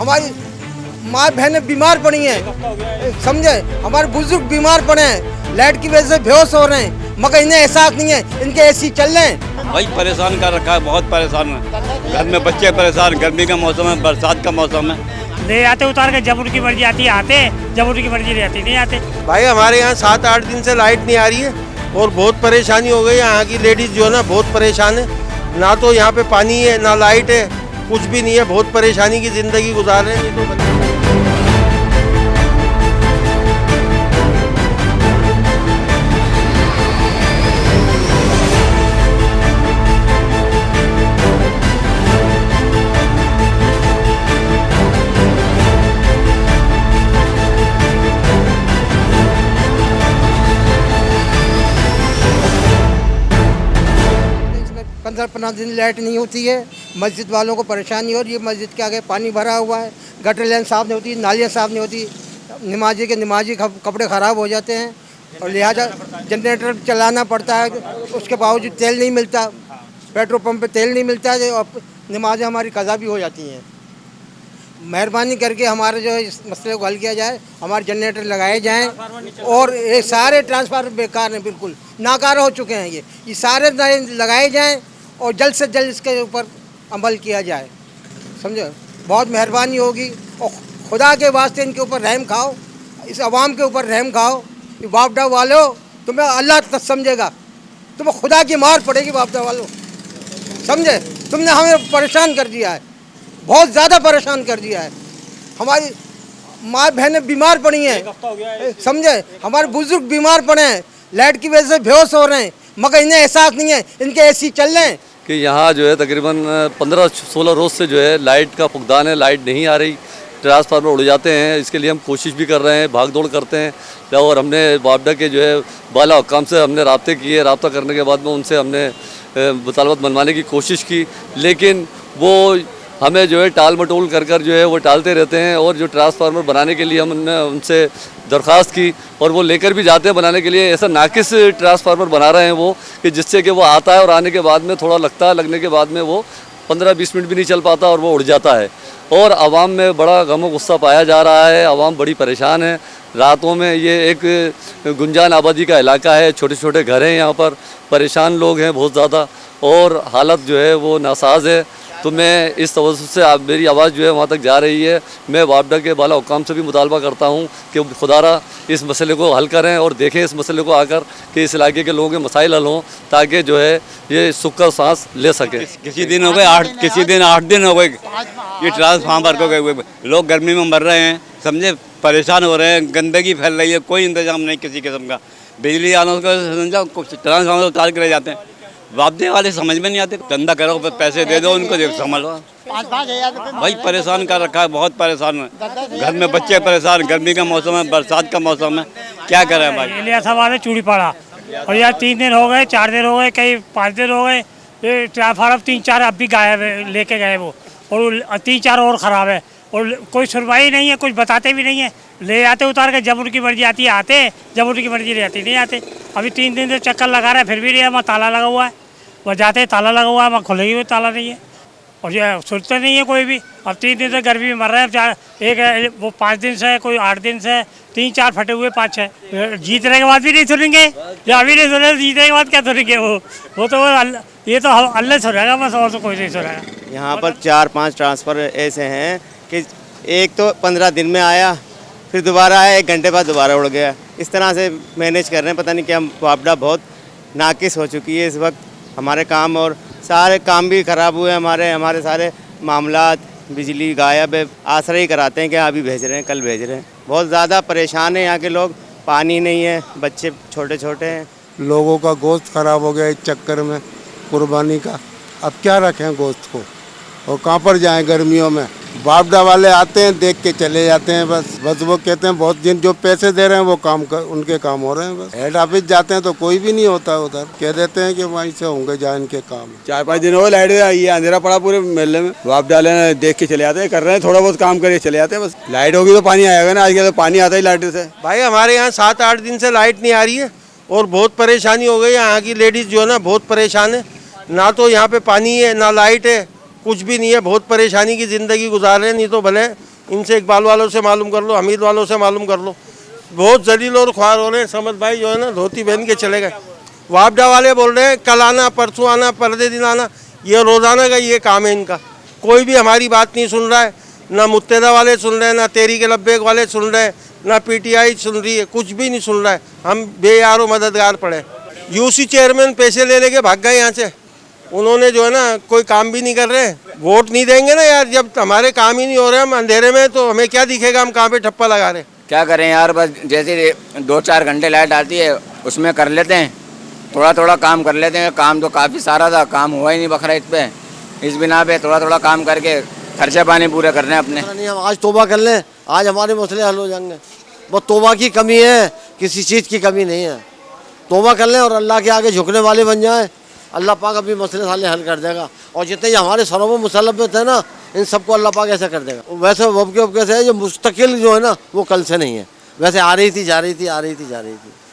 हमारी माँ बहनें बीमार पड़ी हैं, समझे, हमारे बुजुर्ग बीमार पड़े हैं, लाइट की वजह से बेहोश हो रहे हैं, मगर इन्हें एहसास नहीं है, इनके एसी चल रहे हैं। भाई परेशान कर रखा है, बहुत परेशान है। घर में बच्चे परेशान, गर्मी का मौसम है, बरसात का मौसम है। ले आते उतार के, जब उनकी मर्जी आती है आते, जब उनकी मर्जी नहीं आती नहीं आते। भाई हमारे यहाँ 7-8 दिन से लाइट नहीं आ रही है और बहुत परेशानी हो गई। यहाँ की लेडीज जो है ना बहुत परेशान है, ना तो यहाँ पे पानी है ना लाइट है, कुछ भी नहीं है, बहुत परेशानी की जिंदगी गुजार रहे हैं। नहीं तो इसमें 15-15 दिन लाइट नहीं होती है, मस्जिद वालों को परेशानी हो रही है। मस्जिद के आगे पानी भरा हुआ है, गटर लाइन साफ नहीं होती, नालियाँ साफ नहीं होती, नमाजी कपड़े ख़राब हो जाते हैं और लिहाजा जनरेटर चलाना पड़ता है। उसके बावजूद तेल नहीं मिलता, पेट्रोल पंप पे तेल नहीं मिलता है और नमाज़ें हमारी कज़ा भी हो जाती हैं। मेहरबानी करके हमारे जो है इस मसले को हल किया जाए, हमारे जनरेटर लगाए जाएं और ये सारे ट्रांसफार्मर बेकार हैं, बिल्कुल नाकार हो चुके हैं। ये सारे नए लगाए जाएं और जल्द से जल्द इसके ऊपर अमल किया जाए, समझो, बहुत मेहरबानी होगी। और खुदा के वास्ते इनके ऊपर रहम खाओ, इस आवाम के ऊपर रहम खाओ। वापडा वालों, तुम्हें अल्लाह समझेगा, तुम्हें खुदा की मार पड़ेगी वापडा वालों, समझे। तुमने हमें परेशान कर दिया है, बहुत ज़्यादा परेशान कर दिया है। हमारी माँ बहनें बीमार पड़ी हैं, समझे, हमारे बुजुर्ग बीमार पड़े हैं, लाइट की वजह से बेहोश हो रहे हैं, मगर इन्हें एहसास नहीं है, इनके एसी चल रहे हैं। कि यहाँ जो है तकरीबन 15-16 रोज़ से जो है लाइट का फुकदान है, लाइट नहीं आ रही, ट्रांसफार्मर उड़ जाते हैं। इसके लिए हम कोशिश भी कर रहे हैं, भाग दौड़ करते हैं और हमने वापडा के जो है बाला हुक्काम से हमने राब्ते किए। राब्ता करने के बाद में उनसे हमने मुतालबत मनवाने की कोशिश की, लेकिन वो हमें जो है टाल मटोल कर जो है वो टालते रहते हैं। और जो ट्रांसफार्मर बनाने के लिए हमने उनसे दरख्वास्त की और वो लेकर भी जाते हैं बनाने के लिए। ऐसा नाकिस ट्रांसफार्मर बना रहे हैं वो कि जिससे कि वो आता है और आने के बाद में थोड़ा लगता है, लगने के बाद में वो 15-20 मिनट भी नहीं चल पाता और वो उड़ जाता है। और आवाम में बड़ा गम गुस्सा पाया जा रहा है, आवाम बड़ी परेशान है। रातों में ये एक गुंजान आबादी का इलाका है, छोटे छोटे घर हैं, यहाँ पर परेशान लोग हैं बहुत ज़्यादा और हालत जो है वो नासाज है। तो मैं इस तवज्जो से मेरी आवाज़ जो है वहाँ तक जा रही है। मैं वापडा के बाला हुक्काम से भी मुतालबा करता हूँ कि खुदारा इस मसले को हल करें और देखें इस मसले को आकर कि इस इलाके के लोगों के मसाइल हल हों, ताकि जो है ये सुख का सांस ले सके। किसी दिन हो गए 8 दिन हो गए ये ट्रांसफार्मर को गए, लोग गर्मी में मर रहे हैं, समझे, परेशान हो रहे हैं, गंदगी फैल रही है, कोई इंतजाम नहीं किसी किस्म का। बिजली वालों को समझा ट्रांसफार्मर उतार के ले जाते हैं, वापदे वाले समझ में नहीं आते। धंधा करो, पैसे दे दो उनको, संभालो। भाई परेशान कर रखा है, बहुत परेशान है। घर में बच्चे परेशान, गर्मी का मौसम है, बरसात का मौसम है, क्या करें भाई। लिया सवाल है चूड़ी पड़ा और यार 3 दिन हो गए, 4 दिन हो गए, कई 5 दिन हो गए। ये ट्रांसफार्मर 3-4 अब भी गायब है, लेके गए वो, और 3-4 और ख़राब है और कोई सुनवाई नहीं है, कुछ बताते भी नहीं है। ले आते उतार के, जब उनकी मर्जी आती है आते, जब उनकी मर्जी नहीं आती नहीं आते। अभी 3 दिन से चक्कर लगा रहे हैं, फिर भी नहीं है। वहाँ ताला लगा हुआ है, वह जाते ताला लगा हुआ है, वहाँ खुलेगी हुई ताला नहीं है और ये सुनते नहीं है कोई भी। अब 3 दिन से गर्मी में मर रहे हैं। एक वो 5 दिन से है, कोई 8 दिन से है, 3-4 फटे हुए 5-6। जीतने के बाद भी नहीं सुनेंगे, या अभी नहीं सुने, जीतने के बाद क्या सुनेंगे। वो तो ये तो अल्लाह सुनेगा बस, और तो कोई नहीं सुनेगा। यहाँ पर 4-5 ट्रांसफ़र ऐसे हैं कि एक तो 15 दिन में आया, फिर दोबारा आया, 1 घंटे बाद दोबारा उड़ गया। इस तरह से मैनेज कर रहे हैं, पता नहीं क्या। वापडा बहुत नाकिस हो चुकी है इस वक्त, हमारे काम और सारे काम भी ख़राब हुए। हमारे सारे मामलात, बिजली गायब है, आसरा ही कराते हैं कि अभी भेज रहे हैं, कल भेज रहे हैं। बहुत ज़्यादा परेशान है यहाँ के लोग, पानी नहीं है, बच्चे छोटे छोटे हैं। लोगों का गोश्त ख़राब हो गया इस चक्कर में कुर्बानी का। अब क्या रखें गोश्त को और कहाँ पर जाएं गर्मियों में। वापडा वाले आते हैं, देख के चले जाते हैं, बस वो कहते हैं बहुत जिन जो पैसे दे रहे हैं वो काम कर, उनके काम हो रहे हैं। बस हेड ऑफिस जाते हैं तो कोई भी नहीं होता उधर, कह देते हैं कि वहीं से होंगे जहाँ इनके काम। 4-5 दिन हो लाइट आई है, अंधेरा पड़ा पूरे मेले में। वापडा वाले देख के चले जाते हैं, कर रहे हैं, थोड़ा बहुत काम करके चले जाते हैं। बस लाइट होगी तो पानी आएगा ना, आजकल तो पानी आता ही लाइट से। भाई हमारे यहाँ 7-8 दिन से लाइट नहीं आ रही है और बहुत परेशानी हो गई। यहाँ की लेडीज़ जो है ना बहुत परेशान है, ना तो यहाँ पे पानी है ना लाइट है, कुछ भी नहीं है, बहुत परेशानी की ज़िंदगी गुजार रहे हैं। नहीं तो भले इनसे इकबाल वालों से मालूम कर लो, हमीद वालों से मालूम कर लो। बहुत जलील और ख्वार हो रहे हैं। समद भाई जो है ना धोती पहन के चले गए। वापडा वाले बोल रहे हैं कल आना, परसों आना, परदे दिन आना। ये रोज़ाना का ये काम है इनका। कोई भी हमारी बात नहीं सुन रहा है, ना मुत्तैदा वाले सुन रहे हैं, ना तहरीक लब्बैक वाले सुन रहे हैं, ना पीटीआई सुन रही है, कुछ भी नहीं सुन रहा है। हम बेयारो मददगार पड़े। यूसी चेयरमैन पैसे ले लेके भाग गए यहाँ से। उन्होंने जो है ना कोई काम भी नहीं कर रहे। वोट नहीं देंगे ना यार, जब हमारे काम ही नहीं हो रहे, हम अंधेरे में, तो हमें क्या दिखेगा हम कहाँ पे ठप्पा लगा रहे। क्या करें यार, बस जैसे 2-4 घंटे लाइट आती है उसमें कर लेते हैं, थोड़ा थोड़ा काम कर लेते हैं। काम तो काफ़ी सारा था, काम हुआ ही नहीं बकरा ईद पे। इस बिना पे थोड़ा थोड़ा काम करके खर्चे पानी पूरे करने अपने। नहीं, हम आज तौबा कर लें, आज हमारे मसले हल हो जाएंगे। बस तौबा की कमी है, किसी चीज़ की कमी नहीं है। तौबा कर लें और अल्लाह के आगे झुकने वाले बन जाएं, अल्लाह पाक अभी मसले साले हल कर देगा। और जितने ये हमारे सरों में मुसलबत है ना, इन सबको अल्लाह पाक ऐसा कर देगा। वैसे वब के कैसे है, जो मुस्तकिल जो है ना वो कल से नहीं है, वैसे आ रही थी जा रही थी, आ रही थी जा रही थी।